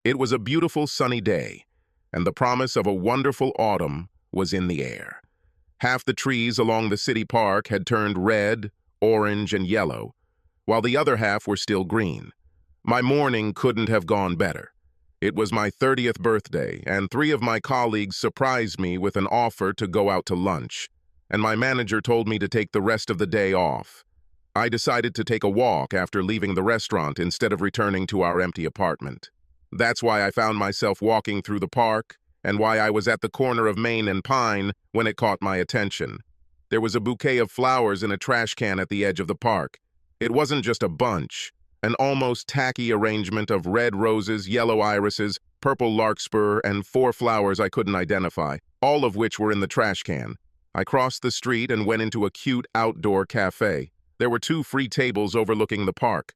It was a beautiful sunny day, and the promise of a wonderful autumn was in the air. Half the trees along the city park had turned red, orange, and yellow, while the other half were still green. My morning couldn't have gone better. It was my 30th birthday, and 3 of my colleagues surprised me with an offer to go out to lunch, and my manager told me to take the rest of the day off. I decided to take a walk after leaving the restaurant instead of returning to our empty apartment. That's why I found myself walking through the park, and why I was at the corner of Main and Pine when it caught my attention. There was a bouquet of flowers in a trash can at the edge of the park. It wasn't just a bunch, an almost tacky arrangement of red roses, yellow irises, purple larkspur, and 4 flowers I couldn't identify, all of which were in the trash can. I crossed the street and went into a cute outdoor cafe. There were 2 free tables overlooking the park.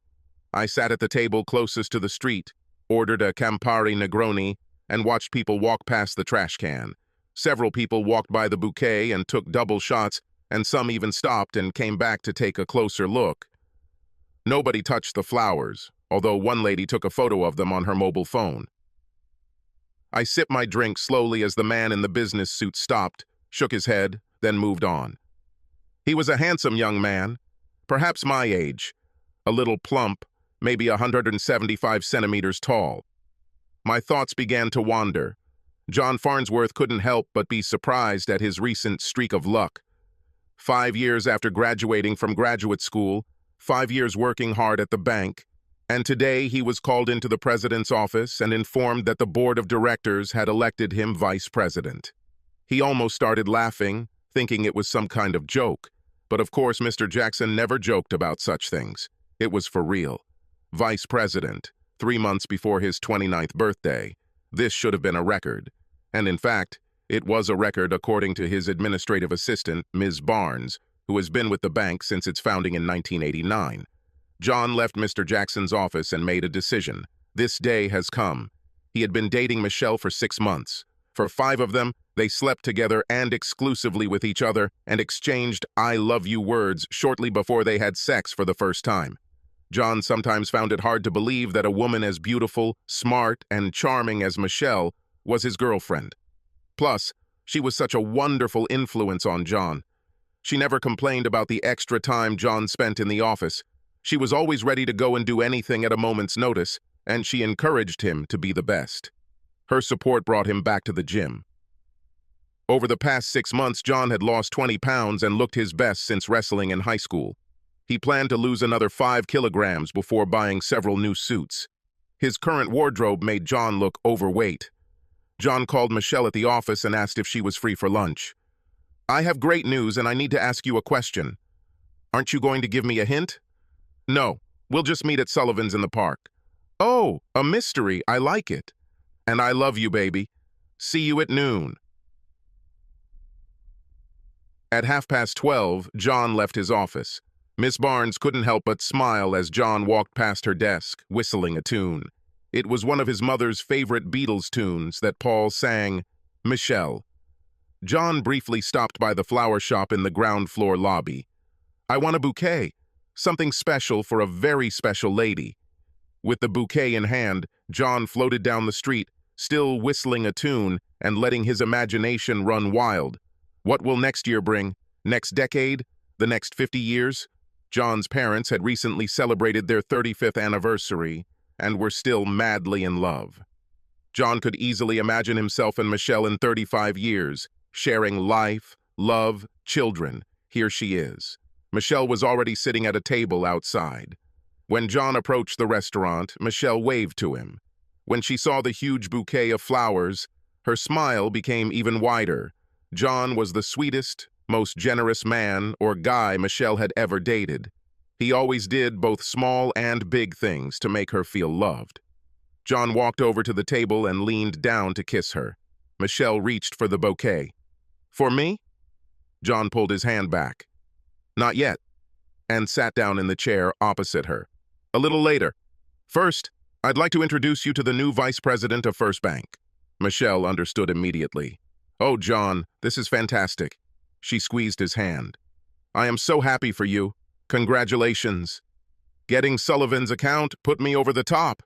I sat at the table closest to the street, ordered a Campari Negroni, and watched people walk past the trash can. Several people walked by the bouquet and took double shots, and some even stopped and came back to take a closer look. Nobody touched the flowers, although one lady took a photo of them on her mobile phone. I sipped my drink slowly as the man in the business suit stopped, shook his head, then moved on. He was a handsome young man, perhaps my age, a little plump, maybe 175 centimeters tall. My thoughts began to wander. John Farnsworth couldn't help but be surprised at his recent streak of luck. 5 years after graduating from graduate school, 5 years working hard at the bank, and today he was called into the president's office and informed that the board of directors had elected him vice president. He almost started laughing, thinking it was some kind of joke, but of course Mr. Jackson never joked about such things. It was for real. Vice president, 3 months before his 29th birthday. This should have been a record. And in fact, it was a record according to his administrative assistant, Ms. Barnes, who has been with the bank since its founding in 1989. John left Mr. Jackson's office and made a decision. This day has come. He had been dating Michelle for 6 months. For 5 of them, they slept together and exclusively with each other and exchanged "I love you" words shortly before they had sex for the first time. John sometimes found it hard to believe that a woman as beautiful, smart, and charming as Michelle was his girlfriend. Plus, she was such a wonderful influence on John. She never complained about the extra time John spent in the office. She was always ready to go and do anything at a moment's notice, and she encouraged him to be the best. Her support brought him back to the gym. Over the past 6 months, John had lost 20 pounds and looked his best since wrestling in high school. He planned to lose another 5 kilograms before buying several new suits. His current wardrobe made John look overweight. John called Michelle at the office and asked if she was free for lunch. "I have great news and I need to ask you a question. Aren't you going to give me a hint?" "No, we'll just meet at Sullivan's in the park." "Oh, a mystery, I like it. And I love you, baby. See you at noon." At 12:30, John left his office. Miss Barnes couldn't help but smile as John walked past her desk, whistling a tune. It was one of his mother's favorite Beatles tunes that Paul sang, "Michelle." John briefly stopped by the flower shop in the ground floor lobby. "I want a bouquet, something special for a very special lady." With the bouquet in hand, John floated down the street, still whistling a tune and letting his imagination run wild. What will next year bring? Next decade? The next 50 years? John's parents had recently celebrated their 35th anniversary and were still madly in love. John could easily imagine himself and Michelle in 35 years, sharing life, love, children. Here she is. Michelle was already sitting at a table outside. When John approached the restaurant, Michelle waved to him. When she saw the huge bouquet of flowers, her smile became even wider. John was the sweetest, most generous man or guy Michelle had ever dated. He always did both small and big things to make her feel loved. John walked over to the table and leaned down to kiss her. Michelle reached for the bouquet. "For me?" John pulled his hand back. "Not yet," and sat down in the chair opposite her. "A little later. First, I'd like to introduce you to the new vice president of First Bank." Michelle understood immediately. "Oh, John, this is fantastic." She squeezed his hand. "I am so happy for you. Congratulations. Getting Sullivan's account put me over the top."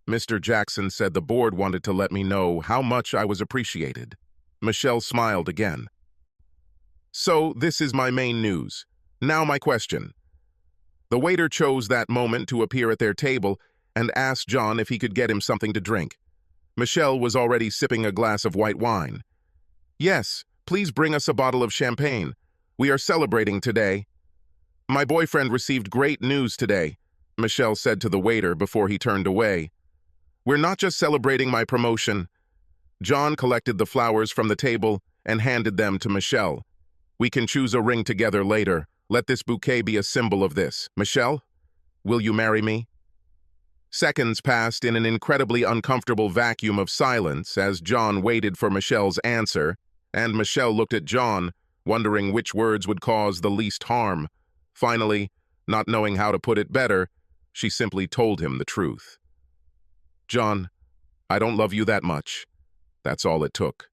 Mr. Jackson said the board wanted to let me know how much I was appreciated. Michelle smiled again. So this is my main news. Now my question. The waiter chose that moment to appear at their table and asked John if he could get him something to drink. Michelle was already sipping a glass of white wine. Yes, please bring us a bottle of champagne. We are celebrating today. My boyfriend received great news today, Michelle said to the waiter before he turned away. We're not just celebrating my promotion. John collected the flowers from the table and handed them to Michelle. We can choose a ring together later. Let this bouquet be a symbol of this. Michelle, will you marry me? Seconds passed in an incredibly uncomfortable vacuum of silence as John waited for Michelle's answer, and Michelle looked at John, wondering which words would cause the least harm. Finally, not knowing how to put it better, she simply told him the truth. John, I don't love you that much. That's all it took.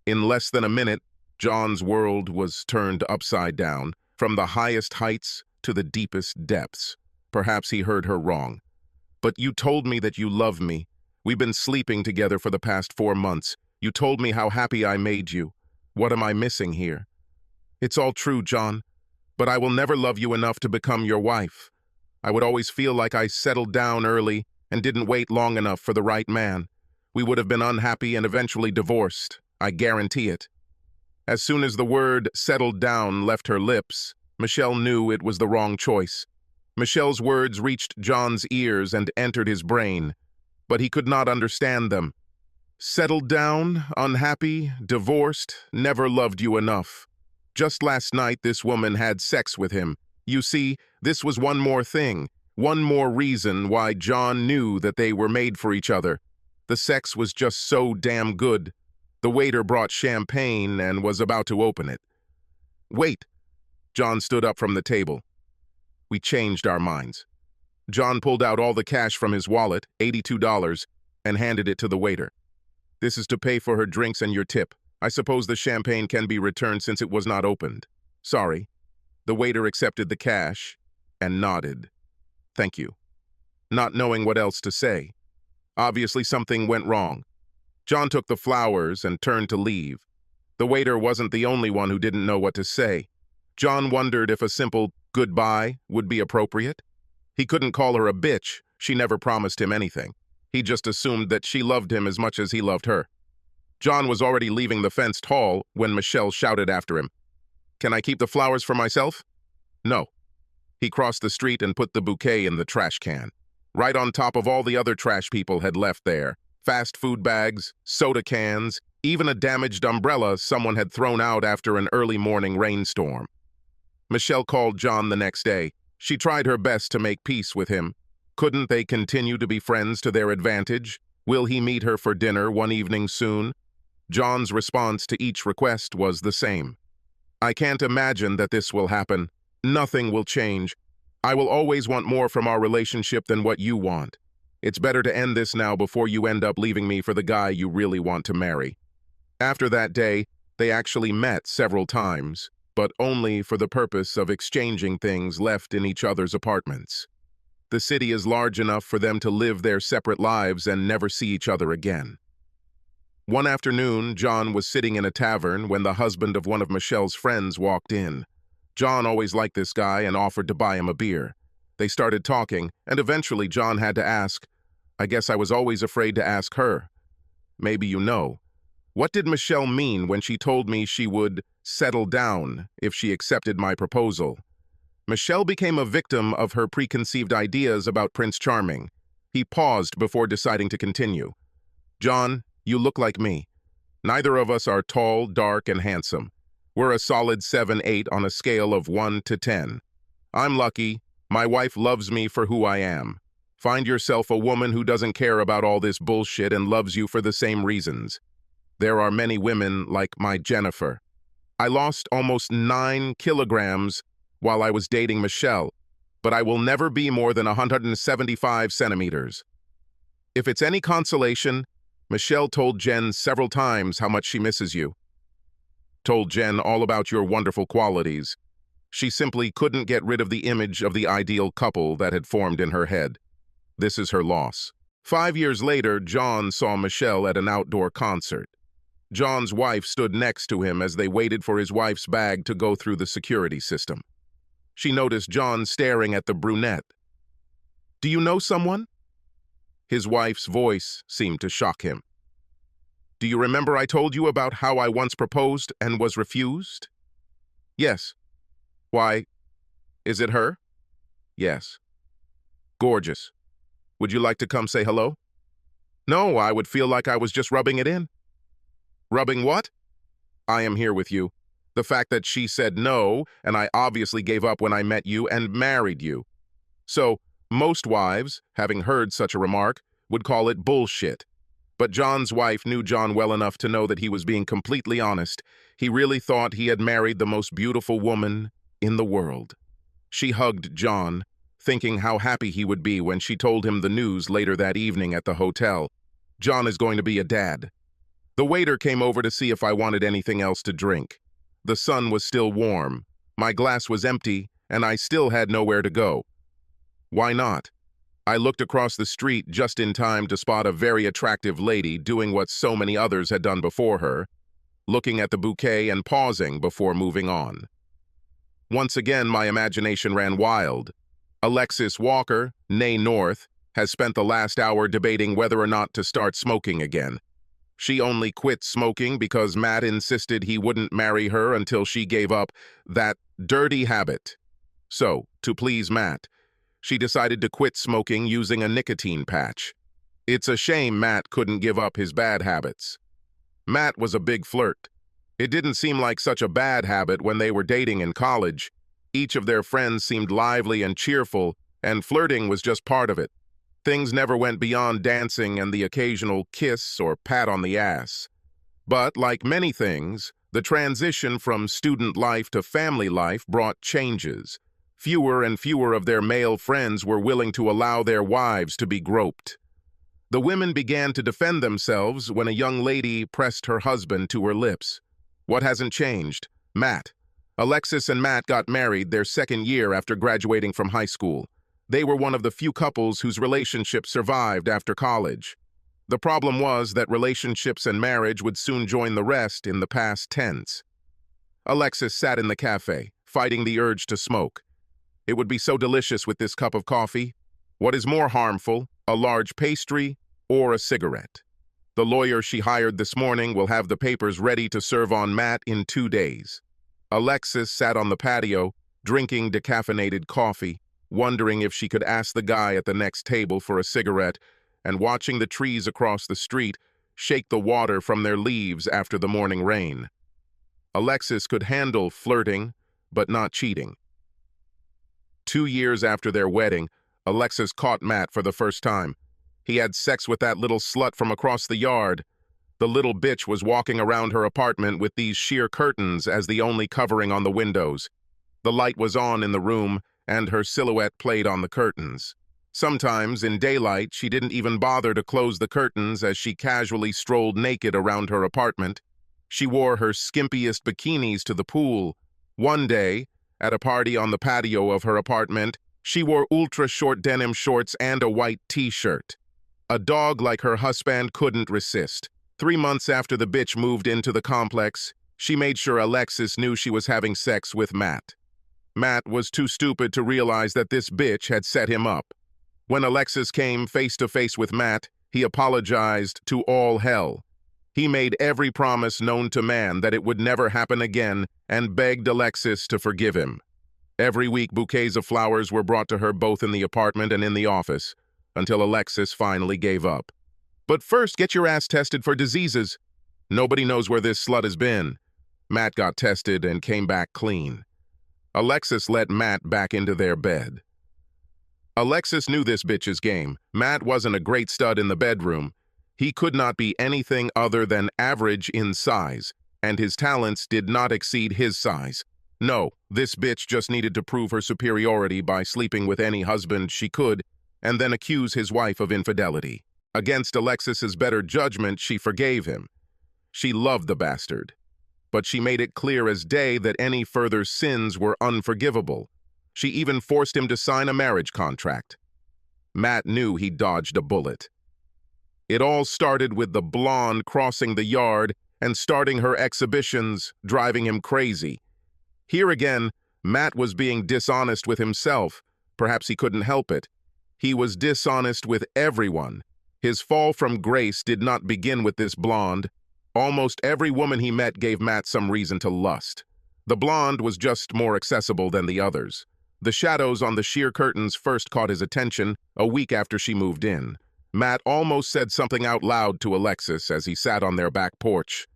In less than a minute, John's world was turned upside down, from the highest heights to the deepest depths. Perhaps he heard her wrong. But you told me that you love me. We've been sleeping together for the past 4 months. You told me how happy I made you. What am I missing here? It's all true, John, but I will never love you enough to become your wife. I would always feel like I settled down early and didn't wait long enough for the right man. We would have been unhappy and eventually divorced. I guarantee it. As soon as the word settled down left her lips, Michelle knew it was the wrong choice. Michelle's words reached John's ears and entered his brain, but he could not understand them. Settled down, unhappy, divorced, never loved you enough. Just last night, this woman had sex with him. You see, this was one more thing, one more reason why John knew that they were made for each other. The sex was just so damn good. The waiter brought champagne and was about to open it. Wait! John stood up from the table. We changed our minds. John pulled out all the cash from his wallet, $82, and handed it to the waiter. This is to pay for her drinks and your tip. I suppose the champagne can be returned since it was not opened. Sorry. The waiter accepted the cash and nodded. Thank you. Not knowing what else to say. Obviously something went wrong. John took the flowers and turned to leave. The waiter wasn't the only one who didn't know what to say. John wondered if a simple goodbye would be appropriate. He couldn't call her a bitch. She never promised him anything. He just assumed that she loved him as much as he loved her. John was already leaving the fenced hall when Michelle shouted after him, "Can I keep the flowers for myself?" No. He crossed the street and put the bouquet in the trash can, right on top of all the other trash people had left there. Fast food bags, soda cans, even a damaged umbrella someone had thrown out after an early morning rainstorm. Michelle called John the next day. She tried her best to make peace with him. Couldn't they continue to be friends to their advantage? Will he meet her for dinner one evening soon? John's response to each request was the same. I can't imagine that this will happen. Nothing will change. I will always want more from our relationship than what you want. It's better to end this now before you end up leaving me for the guy you really want to marry. After that day, they actually met several times, but only for the purpose of exchanging things left in each other's apartments. The city is large enough for them to live their separate lives and never see each other again. One afternoon, John was sitting in a tavern when the husband of one of Michelle's friends walked in. John always liked this guy and offered to buy him a beer. They started talking, and eventually John had to ask, I guess I was always afraid to ask her. Maybe you know. What did Michelle mean when she told me she would settle down if she accepted my proposal? Michelle became a victim of her preconceived ideas about Prince Charming. He paused before deciding to continue. John, you look like me. Neither of us are tall, dark, and handsome. We're a solid 7-8 on a scale of 1 to 10. I'm lucky. My wife loves me for who I am. Find yourself a woman who doesn't care about all this bullshit and loves you for the same reasons. There are many women like my Jennifer. I lost almost 9 kilograms while I was dating Michelle, but I will never be more than 175 centimeters. If it's any consolation, Michelle told Jen several times how much she misses you. Told Jen all about your wonderful qualities. She simply couldn't get rid of the image of the ideal couple that had formed in her head. This is her loss. 5 years later, John saw Michelle at an outdoor concert. John's wife stood next to him as they waited for his wife's bag to go through the security system. She noticed John staring at the brunette. "Do you know someone?" His wife's voice seemed to shock him. "Do you remember I told you about how I once proposed and was refused?" "Yes." "Why, is it her?" "Yes." "Gorgeous. Would you like to come say hello?" "No, I would feel like I was just rubbing it in." "Rubbing what?" "I am here with you. The fact that she said no, and I obviously gave up when I met you and married you." So, most wives, having heard such a remark, would call it bullshit. But John's wife knew John well enough to know that he was being completely honest. He really thought he had married the most beautiful woman in the world. She hugged John, thinking how happy he would be when she told him the news later that evening at the hotel. "John is going to be a dad." The waiter came over to see if I wanted anything else to drink. The sun was still warm. My glass was empty, and I still had nowhere to go. "Why not?" I looked across the street just in time to spot a very attractive lady doing what so many others had done before her, looking at the bouquet and pausing before moving on. Once again, my imagination ran wild. Alexis Walker, née North, has spent the last hour debating whether or not to start smoking again. She only quit smoking because Matt insisted he wouldn't marry her until she gave up that dirty habit. So, to please Matt, she decided to quit smoking using a nicotine patch. It's a shame Matt couldn't give up his bad habits. Matt was a big flirt. It didn't seem like such a bad habit when they were dating in college. Each of their friends seemed lively and cheerful, and flirting was just part of it. Things never went beyond dancing and the occasional kiss or pat on the ass. But, like many things, the transition from student life to family life brought changes. Fewer and fewer of their male friends were willing to allow their wives to be groped. The women began to defend themselves when a young lady pressed her husband to her lips. What hasn't changed? Matt. Alexis and Matt got married their second year after graduating from high school. They were one of the few couples whose relationship survived after college. The problem was that relationships and marriage would soon join the rest in the past tense. Alexis sat in the cafe, fighting the urge to smoke. It would be so delicious with this cup of coffee. What is more harmful, a large pastry or a cigarette? The lawyer she hired this morning will have the papers ready to serve on Matt in 2 days. Alexis sat on the patio, drinking decaffeinated coffee, wondering if she could ask the guy at the next table for a cigarette, and watching the trees across the street shake the water from their leaves after the morning rain. Alexis could handle flirting, but not cheating. 2 years after their wedding, Alexis caught Matt for the first time. He had sex with that little slut from across the yard. The little bitch was walking around her apartment with these sheer curtains as the only covering on the windows. The light was on in the room, and her silhouette played on the curtains. Sometimes, in daylight, she didn't even bother to close the curtains as she casually strolled naked around her apartment. She wore her skimpiest bikinis to the pool. One day, at a party on the patio of her apartment, she wore ultra-short denim shorts and a white t-shirt. A dog like her husband couldn't resist. 3 months after the bitch moved into the complex, she made sure Alexis knew she was having sex with Matt. Matt was too stupid to realize that this bitch had set him up. When Alexis came face to face with Matt, he apologized to all hell. He made every promise known to man that it would never happen again and begged Alexis to forgive him. Every week, bouquets of flowers were brought to her both in the apartment and in the office, until Alexis finally gave up. "But first, get your ass tested for diseases." Nobody knows where this slut has been. Matt got tested and came back clean. Alexis let Matt back into their bed. Alexis knew this bitch's game. Matt wasn't a great stud in the bedroom. He could not be anything other than average in size, and his talents did not exceed his size. No, this bitch just needed to prove her superiority by sleeping with any husband she could, and then accuse his wife of infidelity. Against Alexis's better judgment, she forgave him. She loved the bastard. But she made it clear as day that any further sins were unforgivable. She even forced him to sign a marriage contract. Matt knew he dodged a bullet. It all started with the blonde crossing the yard and starting her exhibitions, driving him crazy. Here again, Matt was being dishonest with himself. Perhaps he couldn't help it. He was dishonest with everyone. His fall from grace did not begin with this blonde. Almost every woman he met gave Matt some reason to lust. The blonde was just more accessible than the others. The shadows on the sheer curtains first caught his attention a week after she moved in. Matt almost said something out loud to Alexis as he sat on their back porch.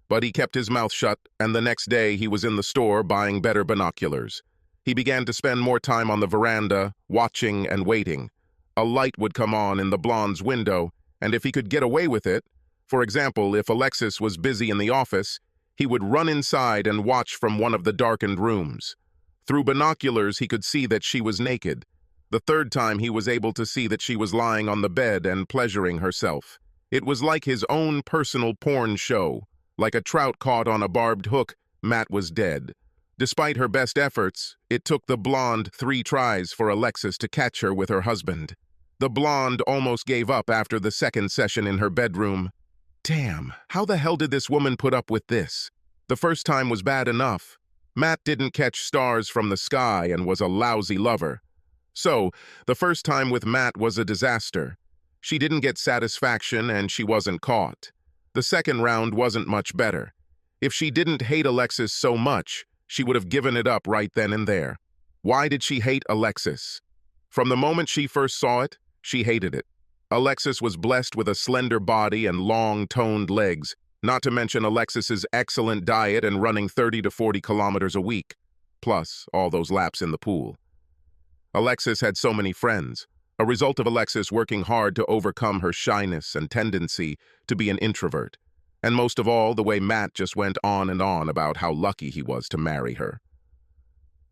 But he kept his mouth shut, and the next day he was in the store buying better binoculars. He began to spend more time on the veranda, watching and waiting. A light would come on in the blonde's window, and if he could get away with it, for example, if Alexis was busy in the office, he would run inside and watch from one of the darkened rooms. Through binoculars, he could see that she was naked. The third time, he was able to see that she was lying on the bed and pleasuring herself. It was like his own personal porn show. Like a trout caught on a barbed hook, Matt was dead. Despite her best efforts, it took the blonde 3 tries for Alexis to catch her with her husband. The blonde almost gave up after the second session in her bedroom. Damn, how the hell did this woman put up with this? The first time was bad enough. Matt didn't catch stars from the sky and was a lousy lover. So, the first time with Matt was a disaster. She didn't get satisfaction and she wasn't caught. The second round wasn't much better. If she didn't hate Alexis so much, she would have given it up right then and there. Why did she hate Alexis? From the moment she first saw it, she hated it. Alexis was blessed with a slender body and long, toned legs, not to mention Alexis's excellent diet and running 30 to 40 kilometers a week, plus all those laps in the pool. Alexis had so many friends, a result of Alexis working hard to overcome her shyness and tendency to be an introvert, and most of all, the way Matt just went on and on about how lucky he was to marry her.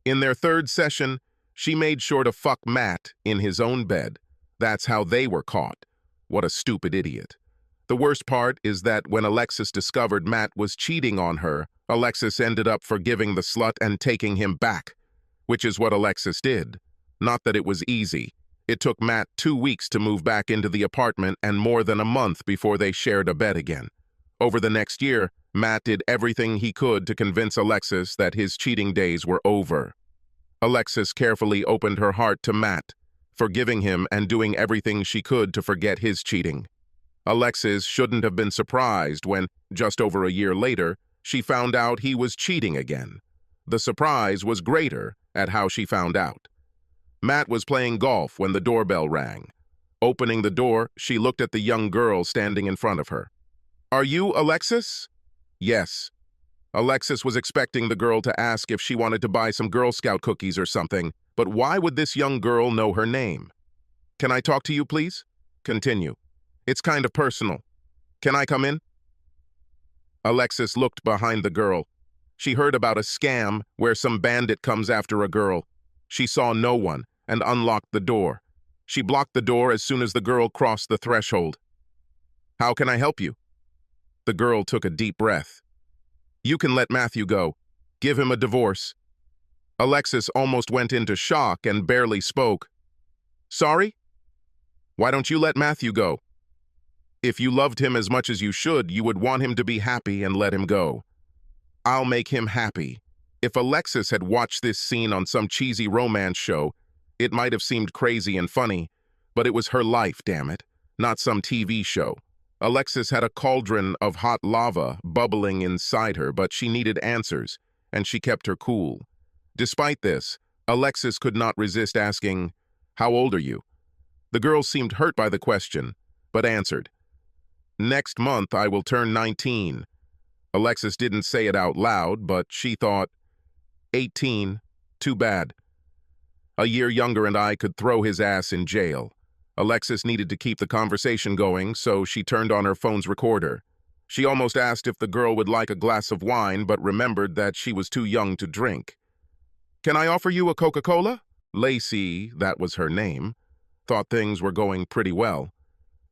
In their third session, she made sure to fuck Matt in his own bed. That's how they were caught. What a stupid idiot. The worst part is that when Alexis discovered Matt was cheating on her, Alexis ended up forgiving the slut and taking him back, which is what Alexis did. Not that it was easy. It took Matt 2 weeks to move back into the apartment and more than a month before they shared a bed again. Over the next year, Matt did everything he could to convince Alexis that his cheating days were over. Alexis carefully opened her heart to Matt, forgiving him and doing everything she could to forget his cheating. Alexis shouldn't have been surprised when, just over a year later, she found out he was cheating again. The surprise was greater at how she found out. Matt was playing golf when the doorbell rang. Opening the door, she looked at the young girl standing in front of her. "Are you Alexis?" "Yes." Alexis was expecting the girl to ask if she wanted to buy some Girl Scout cookies or something, but why would this young girl know her name? "Can I talk to you, please?" "Continue. It's kind of personal. Can I come in?" Alexis looked behind the girl. She heard about a scam where some bandit comes after a girl. She saw no one and unlocked the door. She blocked the door as soon as the girl crossed the threshold. "How can I help you?" The girl took a deep breath. "You can let Matthew go. Give him a divorce." Alexis almost went into shock and barely spoke. "Sorry? Why don't you let Matthew go? If you loved him as much as you should, you would want him to be happy and let him go." "I'll make him happy." If Alexis had watched this scene on some cheesy romance show, it might have seemed crazy and funny, but it was her life, damn it, not some TV show. Alexis had a cauldron of hot lava bubbling inside her, but she needed answers, and she kept her cool. Despite this, Alexis could not resist asking, "How old are you?" The girl seemed hurt by the question, but answered, "Next month I will turn 19. Alexis didn't say it out loud, but she thought, 18, too bad. A year younger and I could throw his ass in jail. Alexis needed to keep the conversation going, so she turned on her phone's recorder. She almost asked if the girl would like a glass of wine, but remembered that she was too young to drink. "Can I offer you a Coca-Cola?" Lacey, that was her name, thought things were going pretty well.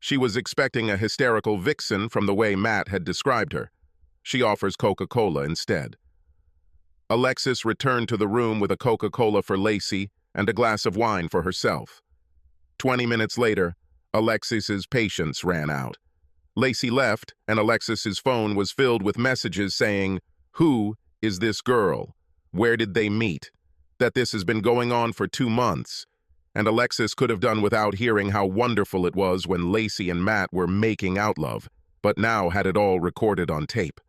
She was expecting a hysterical vixen from the way Matt had described her. She offers Coca-Cola instead. Alexis returned to the room with a Coca-Cola for Lacey and a glass of wine for herself. 20 minutes later, Alexis's patience ran out. Lacey left, and Alexis's phone was filled with messages saying, "Who is this girl? Where did they meet?" That this has been going on for 2 months. And Alexis could have done without hearing how wonderful it was when Lacey and Matt were making out love, but now had it all recorded on tape.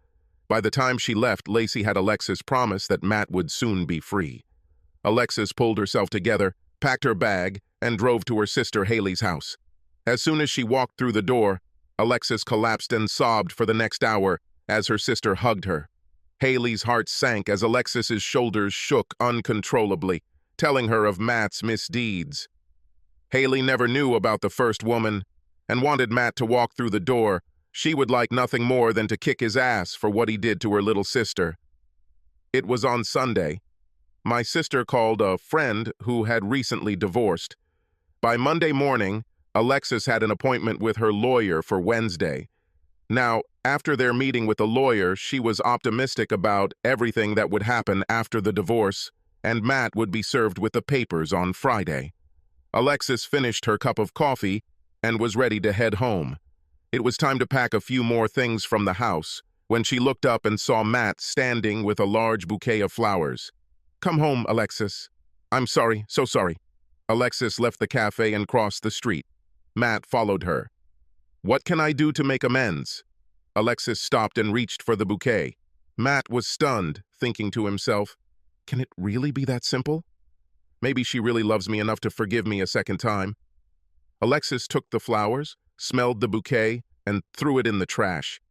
By the time she left, Lacey had Alexis promise that Matt would soon be free. Alexis pulled herself together, packed her bag, and drove to her sister Haley's house. As soon as she walked through the door, Alexis collapsed and sobbed for the next hour as her sister hugged her. Haley's heart sank as Alexis's shoulders shook uncontrollably, telling her of Matt's misdeeds. Haley never knew about the first woman and wanted Matt to walk through the door. She would like nothing more than to kick his ass for what he did to her little sister. It was on Sunday. My sister called a friend who had recently divorced. By Monday morning, Alexis had an appointment with her lawyer for Wednesday. Now, after their meeting with the lawyer, she was optimistic about everything that would happen after the divorce, and Matt would be served with the papers on Friday. Alexis finished her cup of coffee and was ready to head home. It was time to pack a few more things from the house when she looked up and saw Matt standing with a large bouquet of flowers. "Come home, Alexis." "I'm sorry, so sorry." Alexis left the cafe and crossed the street. Matt followed her. "What can I do to make amends?" Alexis stopped and reached for the bouquet. Matt was stunned, thinking to himself, "Can it really be that simple? Maybe she really loves me enough to forgive me a second time." Alexis took the flowers, smelled the bouquet, and threw it in the trash.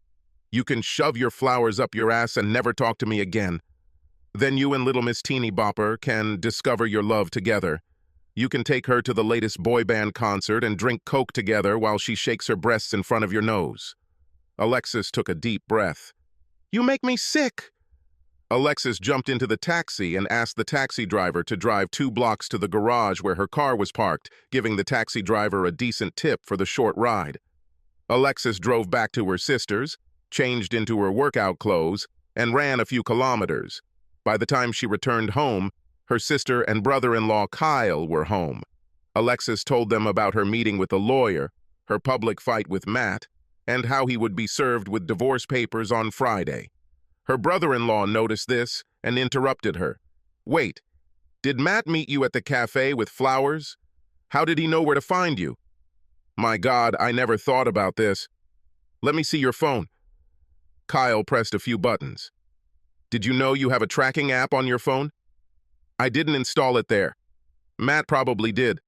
"You can shove your flowers up your ass and never talk to me again. Then you and little Miss Teeny Bopper can discover your love together. You can take her to the latest boy band concert and drink Coke together while she shakes her breasts in front of your nose." Alexis took a deep breath. "You make me sick." Alexis jumped into the taxi and asked the taxi driver to drive 2 blocks to the garage where her car was parked, giving the taxi driver a decent tip for the short ride. Alexis drove back to her sister's, changed into her workout clothes, and ran a few kilometers. By the time she returned home, her sister and brother-in-law Kyle were home. Alexis told them about her meeting with the lawyer, her public fight with Matt, and how he would be served with divorce papers on Friday. Her brother-in-law noticed this and interrupted her. "Wait, did Matt meet you at the cafe with flowers? How did he know where to find you?" "My God, I never thought about this. Let me see your phone." Kyle pressed a few buttons. "Did you know you have a tracking app on your phone?" "I didn't install it there." "Matt probably did.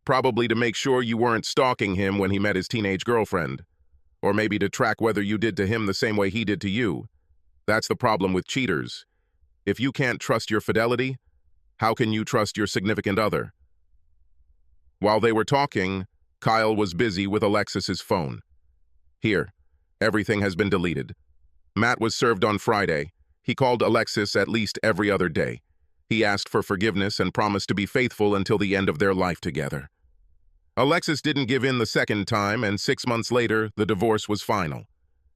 Probably to make sure you weren't stalking him when he met his teenage girlfriend. Or maybe to track whether you did to him the same way he did to you. That's the problem with cheaters. If you can't trust your fidelity, how can you trust your significant other?" While they were talking, Kyle was busy with Alexis's phone. "Here, everything has been deleted. Matt was served on Friday. He called Alexis at least every other day. He asked for forgiveness and promised to be faithful until the end of their life together." Alexis didn't give in the second time, and 6 months later, the divorce was final.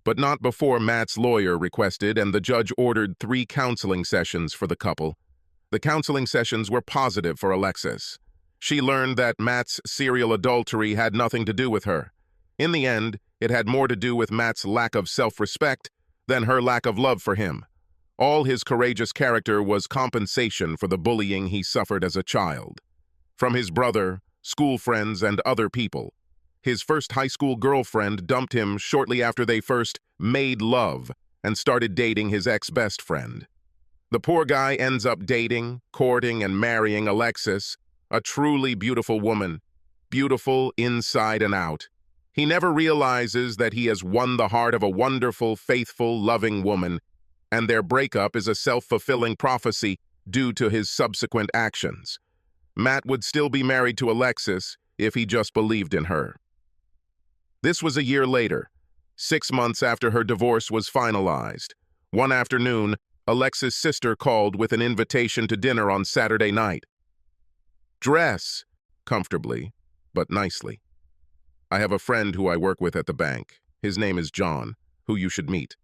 But not before Matt's lawyer requested, and the judge ordered 3 counseling sessions for the couple. The counseling sessions were positive for Alexis. She learned that Matt's serial adultery had nothing to do with her. In the end, it had more to do with Matt's lack of self-respect than her lack of love for him. All his courageous character was compensation for the bullying he suffered as a child. From his brother, school friends, and other people. His first high school girlfriend dumped him shortly after they first made love and started dating his ex-best friend. The poor guy ends up dating, courting, and marrying Alexis, a truly beautiful woman, beautiful inside and out. He never realizes that he has won the heart of a wonderful, faithful, loving woman, and their breakup is a self-fulfilling prophecy due to his subsequent actions. Matt would still be married to Alexis if he just believed in her. This was a year later, 6 months after her divorce was finalized. One afternoon, Alexis' sister called with an invitation to dinner on Saturday night. "Dress comfortably, but nicely. I have a friend who I work with at the bank. His name is John, who you should meet."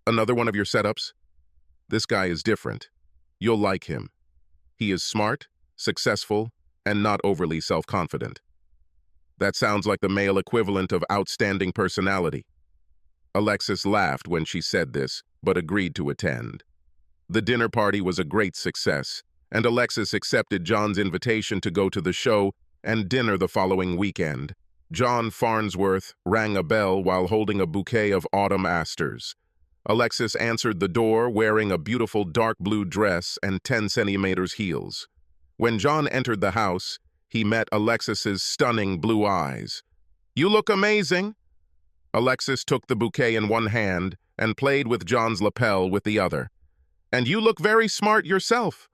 "Another one of your setups?" "This guy is different. You'll like him. He is smart, successful, and not overly self-confident." That sounds like the male equivalent of outstanding personality. Alexis laughed when she said this, but agreed to attend. The dinner party was a great success, and Alexis accepted John's invitation to go to the show and dinner the following weekend. John Farnsworth rang a bell while holding a bouquet of autumn asters. Alexis answered the door wearing a beautiful dark blue dress and 10 centimeters heels. When John entered the house, he met Alexis's stunning blue eyes. "You look amazing." Alexis took the bouquet in one hand and played with John's lapel with the other. "And you look very smart yourself."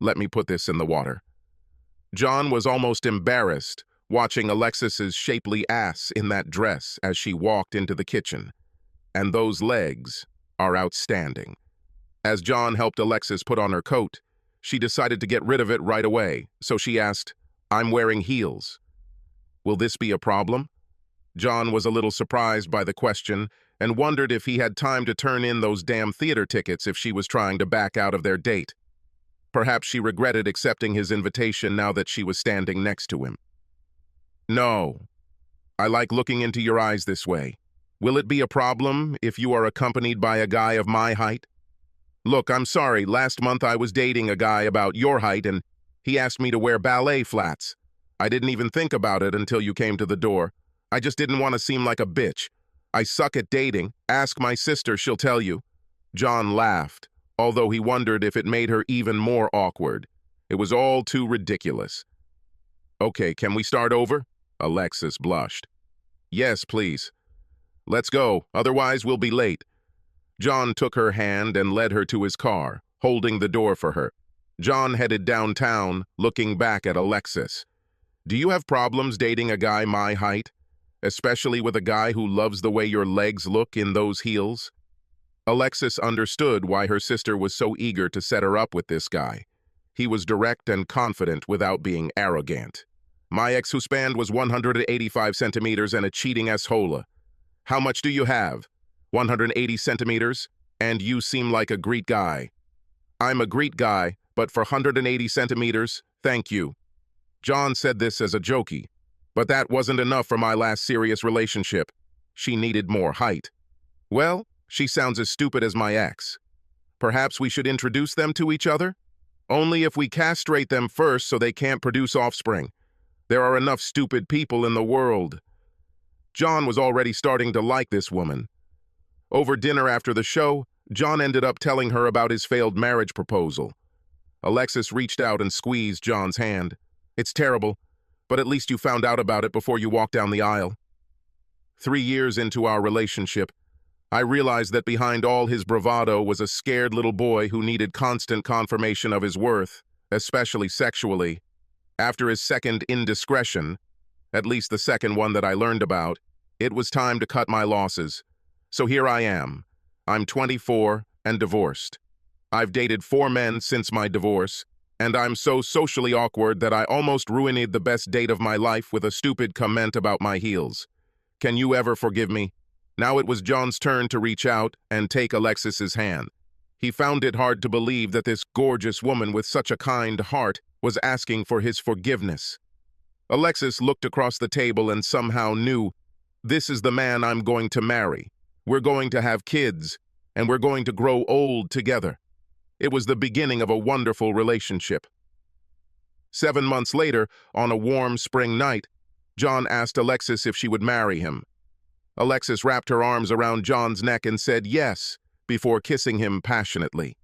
"Let me put this in the water." John was almost embarrassed watching Alexis's shapely ass in that dress as she walked into the kitchen. And those legs are outstanding. As John helped Alexis put on her coat, she decided to get rid of it right away, so she asked, "I'm wearing heels. Will this be a problem?" John was a little surprised by the question and wondered if he had time to turn in those damn theater tickets if she was trying to back out of their date. Perhaps she regretted accepting his invitation now that she was standing next to him. "No. I like looking into your eyes this way. Will it be a problem if you are accompanied by a guy of my height? Look, I'm sorry, last month I was dating a guy about your height and he asked me to wear ballet flats. I didn't even think about it until you came to the door. I just didn't want to seem like a bitch. I suck at dating. Ask my sister, she'll tell you." John laughed, although he wondered if it made her even more awkward. It was all too ridiculous. "Okay, can we start over?" Alexis blushed. "Yes, please. Let's go, otherwise we'll be late." John took her hand and led her to his car, holding the door for her. John headed downtown, looking back at Alexis. "Do you have problems dating a guy my height? Especially with a guy who loves the way your legs look in those heels?" Alexis understood why her sister was so eager to set her up with this guy. He was direct and confident without being arrogant. "My ex-husband was 185 centimeters and a cheating asshola. How much do you have? 180 centimeters? And you seem like a Greek guy." "I'm a Greek guy, but for 180 centimeters, thank you." John said this as a jokey, but that wasn't enough for my last serious relationship. She needed more height. "Well, she sounds as stupid as my ex. Perhaps we should introduce them to each other? Only if we castrate them first so they can't produce offspring. There are enough stupid people in the world." John was already starting to like this woman. Over dinner after the show, John ended up telling her about his failed marriage proposal. Alexis reached out and squeezed John's hand. "It's terrible, but at least you found out about it before you walked down the aisle." 3 years into our relationship, I realized that behind all his bravado was a scared little boy who needed constant confirmation of his worth, especially sexually. After his second indiscretion, at least the second one that I learned about, it was time to cut my losses. So here I am. I'm 24 and divorced. I've dated 4 men since my divorce, and I'm so socially awkward that I almost ruined the best date of my life with a stupid comment about my heels. Can you ever forgive me? Now it was John's turn to reach out and take Alexis's hand. He found it hard to believe that this gorgeous woman with such a kind heart was asking for his forgiveness. Alexis looked across the table and somehow knew, this is the man I'm going to marry. We're going to have kids, and we're going to grow old together. It was the beginning of a wonderful relationship. 7 months later, on a warm spring night, John asked Alexis if she would marry him. Alexis wrapped her arms around John's neck and said yes, before kissing him passionately.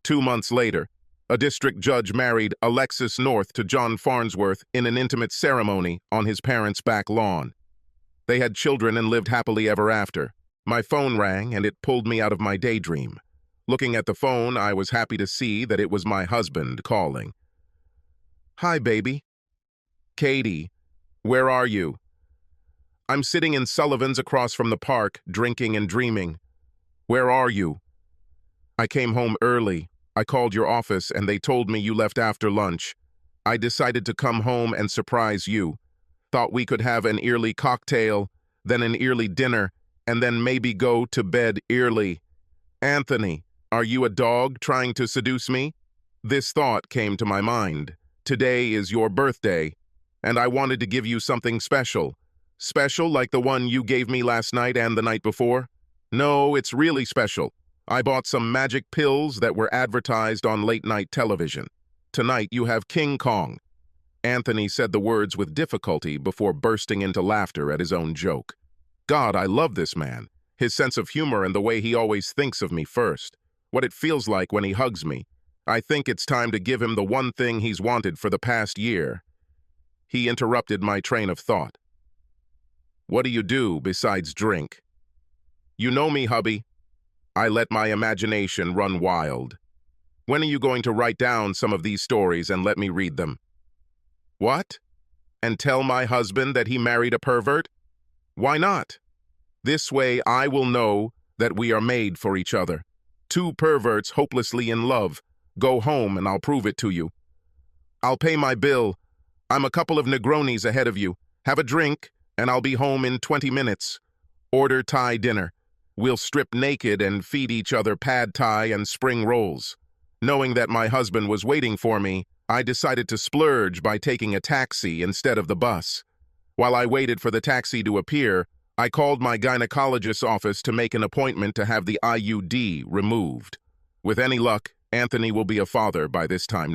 2 months later, a district judge married Alexis North to John Farnsworth in an intimate ceremony on his parents' back lawn. They had children and lived happily ever after. My phone rang and it pulled me out of my daydream. Looking at the phone, I was happy to see that it was my husband calling. "Hi, baby." "Katie, where are you?" "I'm sitting in Sullivan's across from the park, drinking and dreaming." "Where are you?" "I came home early. I called your office and they told me you left after lunch. I decided to come home and surprise you. Thought we could have an early cocktail, then an early dinner, and then maybe go to bed early. Anthony, are you a dog trying to seduce me?" This thought came to my mind. Today is your birthday, and I wanted to give you something special. Special like the one you gave me last night and the night before? No, it's really special. I bought some magic pills that were advertised on late-night television. Tonight you have King Kong." Anthony said the words with difficulty before bursting into laughter at his own joke. God, I love this man. His sense of humor and the way he always thinks of me first. What it feels like when he hugs me. I think it's time to give him the one thing he's wanted for the past year. He interrupted my train of thought. "What do you do besides drink?" "You know me, hubby. I let my imagination run wild. When are you going to write down some of these stories and let me read them?" "What? And tell my husband that he married a pervert? Why not? This way I will know that we are made for each other. Two perverts hopelessly in love. Go home and I'll prove it to you. I'll pay my bill. I'm a couple of Negronis ahead of you. Have a drink, and I'll be home in 20 minutes. Order Thai dinner. We'll strip naked and feed each other pad Thai and spring rolls." Knowing that my husband was waiting for me, I decided to splurge by taking a taxi instead of the bus. While I waited for the taxi to appear, I called my gynecologist's office to make an appointment to have the IUD removed. With any luck, Anthony will be a father by this time